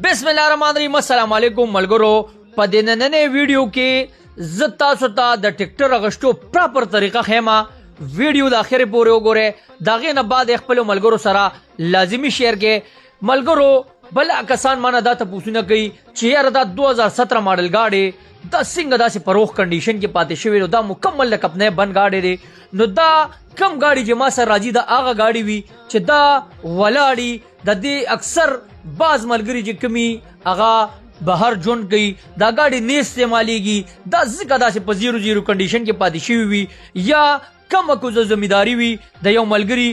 बिस्मिल्लाहिर्रहमानिर्रहीम अस्सलाम वालेकुम मलगरो په دې نننې ویډیو کې زه تاسو ته د ټیکټر اغشتو پراپر طریقه خیمه ویډیو د اخر پورې وګوره دا غي نه بعد خپل ملګرو سره لازمی شیر کې ملګرو بل کسان مانه دا ته پوښتنه کوي چې یار دا 2017 ماډل گاډي دا څنګه داسې پروخ کنډیشن کې پاتې شوی نو دا مکمل لکپنه بند گاډي دی نو دا کم گاډي چې ما سره راځي دا هغه گاډي وي چې دا ولاړی د دې اکثر باز ملګری چې کمی هغه بهر جون کوي دا گاډي نه استعماليږي دا ځکه داسې په 0-0 کنډیشن کې پاتې شوی وي یا کم کوزه زمیداری وي د یو ملګری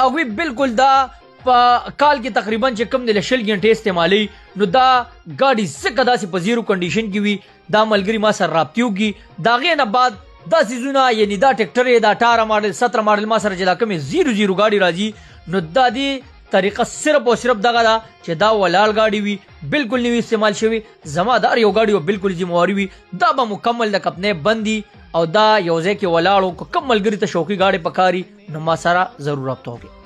هغه بالکل دا په کال کې تقریبا چې کم د لشل غنټه استعمالي نو دا گاډي ځکه داسې په 0 کنډیشن کې وي دا ملګری ما سره رابطيږي دا غي نه بعد دا سيزونه یعنی دا ټریکټر دا 18 ماډل 17 ماډل ما سره چې دا کم 0-0 گاډي راځي نو دا دی طریقه صرف او صرف دغه دا چې دا ولال گاډي وي بالکل نیو استعمال شوی زمادار یو گاډي او بالکل ذمہواری وي دا به مکمل د کپنه بندي او دا یو ځکه ولاړو کوم ملګری ته شوقي گاډي پکاري نو ما سره ضرورت ہوږي